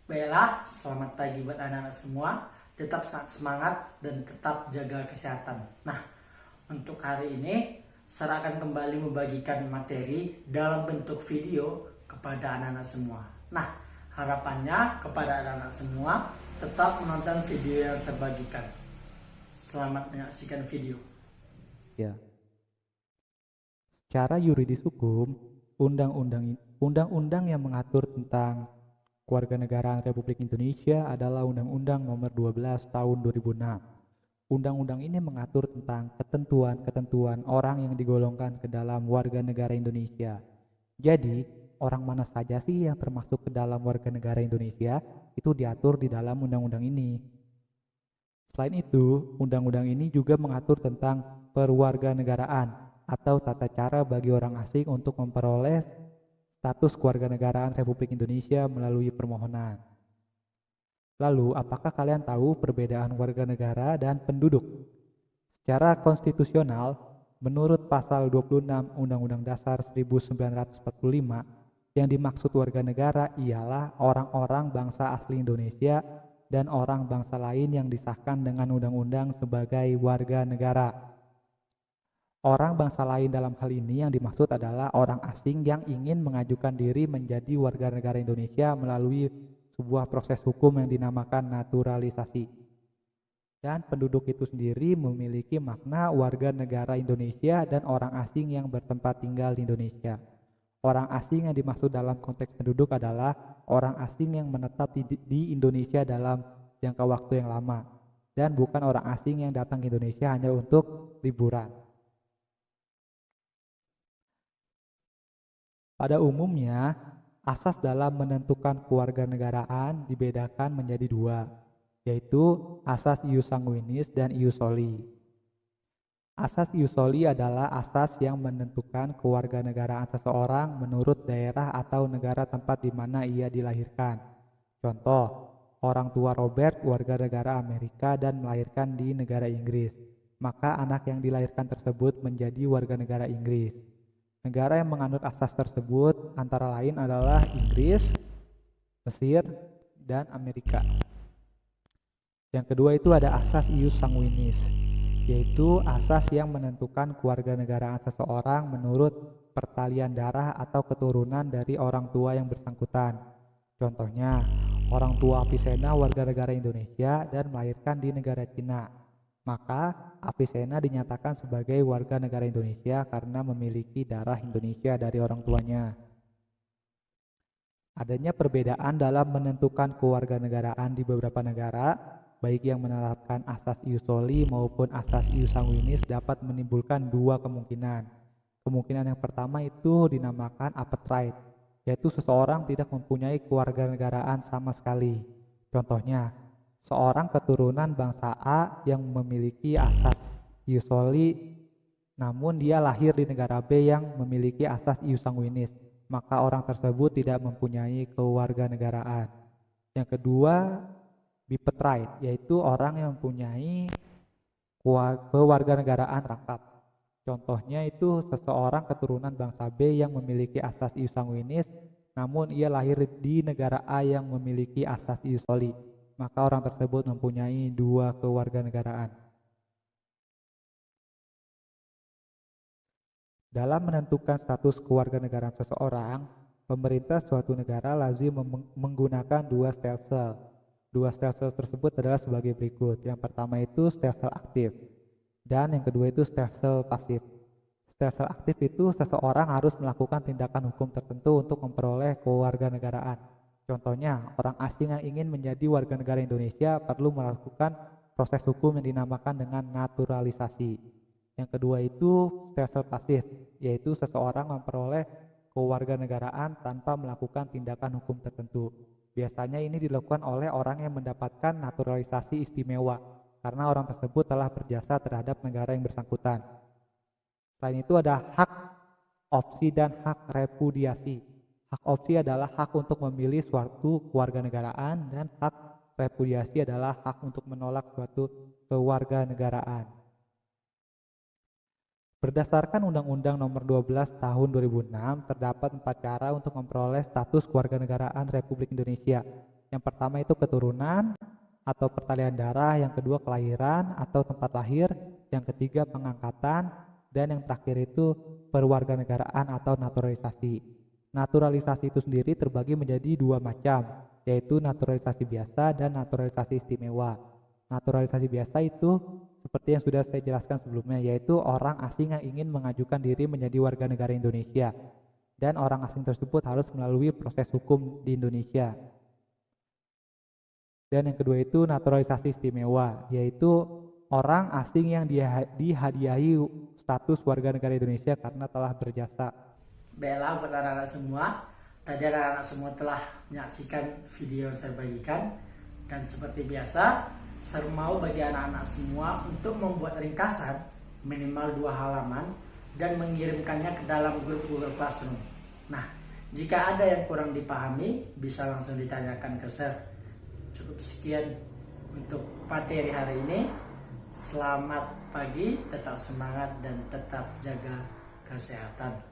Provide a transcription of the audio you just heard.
Baiklah, selamat pagi buat anak-anak semua. Tetap semangat dan tetap jaga kesehatan. Nah, untuk hari ini saya akan kembali membagikan materi dalam bentuk video kepada anak-anak semua. Nah, harapannya kepada anak-anak semua tetap menonton video yang saya bagikan. Selamat menyaksikan video. Ya, secara yuridis hukum, undang-undang yang mengatur tentang kewarganegaraan Republik Indonesia adalah Undang-Undang Nomor 12 Tahun 2006. Undang-undang ini mengatur tentang ketentuan-ketentuan orang yang digolongkan ke dalam warga negara Indonesia. Jadi, orang mana saja sih yang termasuk ke dalam warga negara Indonesia itu diatur di dalam undang-undang ini. Selain itu, undang-undang ini juga mengatur tentang perwarganegaraan atau tata cara bagi orang asing untuk memperoleh status kewarganegaraan Republik Indonesia melalui permohonan. Lalu, apakah kalian tahu perbedaan warga negara dan penduduk? Secara konstitusional, menurut pasal 26 Undang-Undang Dasar 1945, yang dimaksud warga negara ialah orang-orang bangsa asli Indonesia dan orang bangsa lain yang disahkan dengan undang-undang sebagai warga negara. Orang bangsa lain dalam hal ini yang dimaksud adalah orang asing yang ingin mengajukan diri menjadi warga negara Indonesia melalui sebuah proses hukum yang dinamakan naturalisasi. Dan penduduk itu sendiri memiliki makna warga negara Indonesia dan orang asing yang bertempat tinggal di Indonesia. Orang asing yang dimaksud dalam konteks penduduk adalah orang asing yang menetap di Indonesia dalam jangka waktu yang lama, dan bukan orang asing yang datang ke Indonesia hanya untuk liburan. Pada umumnya, asas dalam menentukan kewarganegaraan dibedakan menjadi dua, yaitu asas ius sanguinis dan ius soli. Asas ius soli adalah asas yang menentukan kewarganegaraan seseorang menurut daerah atau negara tempat di mana ia dilahirkan. Contoh, orang tua Robert warga negara Amerika dan melahirkan di negara Inggris, maka anak yang dilahirkan tersebut menjadi warga negara Inggris. Negara yang menganut asas tersebut antara lain adalah Inggris, Mesir, dan Amerika. Yang kedua itu ada asas ius sanguinis, yaitu asas yang menentukan kewarganegaraan seseorang menurut pertalian darah atau keturunan dari orang tua yang bersangkutan. Contohnya, orang tua Avicenna warga negara Indonesia dan melahirkan di negara Cina. Maka Avicenna dinyatakan sebagai warga negara Indonesia karena memiliki darah Indonesia dari orang tuanya. Adanya perbedaan dalam menentukan kewarganegaraan di beberapa negara, baik yang menerapkan asas ius soli maupun asas ius sanguinis dapat menimbulkan dua kemungkinan. Kemungkinan yang pertama itu dinamakan apartheid, yaitu seseorang tidak mempunyai kewarganegaraan sama sekali. Contohnya, seorang keturunan bangsa A yang memiliki asas ius soli, namun dia lahir di negara B yang memiliki asas ius sanguinis, maka orang tersebut tidak mempunyai kewarganegaraan. Yang kedua, bipetrait, yaitu orang yang mempunyai kewarganegaraan rangkap. Contohnya itu seseorang keturunan bangsa B yang memiliki asas ius sanguinis, namun ia lahir di negara A yang memiliki asas ius soli, maka orang tersebut mempunyai dua kewarganegaraan. Dalam menentukan status kewarganegaraan seseorang, pemerintah suatu negara lazim menggunakan dua stelsel. Dua stelsel tersebut adalah sebagai berikut. Yang pertama itu stelsel aktif, dan yang kedua itu stelsel pasif. Stelsel aktif itu seseorang harus melakukan tindakan hukum tertentu untuk memperoleh kewarganegaraan. Contohnya, orang asing yang ingin menjadi warga negara Indonesia perlu melakukan proses hukum yang dinamakan dengan naturalisasi. Yang kedua itu stelsel pasif, yaitu seseorang memperoleh kewarganegaraan tanpa melakukan tindakan hukum tertentu. Biasanya ini dilakukan oleh orang yang mendapatkan naturalisasi istimewa, karena orang tersebut telah berjasa terhadap negara yang bersangkutan. Selain itu ada hak opsi dan hak repudiasi. Hak opsi adalah hak untuk memilih suatu kewarganegaraan, dan hak repudiasi adalah hak untuk menolak suatu kewarganegaraan. Berdasarkan Undang-Undang Nomor 12 Tahun 2006, terdapat 4 cara untuk memperoleh status kewarganegaraan Republik Indonesia. Yang pertama itu keturunan atau pertalian darah, yang kedua kelahiran atau tempat lahir, yang ketiga pengangkatan, dan yang terakhir itu perwarganegaraan atau naturalisasi. Naturalisasi itu sendiri terbagi menjadi dua macam, yaitu naturalisasi biasa dan naturalisasi istimewa. Naturalisasi biasa itu seperti yang sudah saya jelaskan sebelumnya, yaitu orang asing yang ingin mengajukan diri menjadi warga negara Indonesia, dan orang asing tersebut harus melalui proses hukum di Indonesia. Dan yang kedua itu naturalisasi istimewa, yaitu orang asing yang dihadiahi status warga negara Indonesia karena telah berjasa. Baiklah buat anak-anak semua, tadi anak-anak semua telah menyaksikan video yang saya bagikan. Dan seperti biasa, saya mau bagi anak-anak semua untuk membuat ringkasan minimal 2 halaman dan mengirimkannya ke dalam grup Google Classroom. Nah, jika ada yang kurang dipahami, bisa langsung ditanyakan ke saya. Cukup sekian untuk materi hari ini. Selamat pagi, tetap semangat dan tetap jaga kesehatan.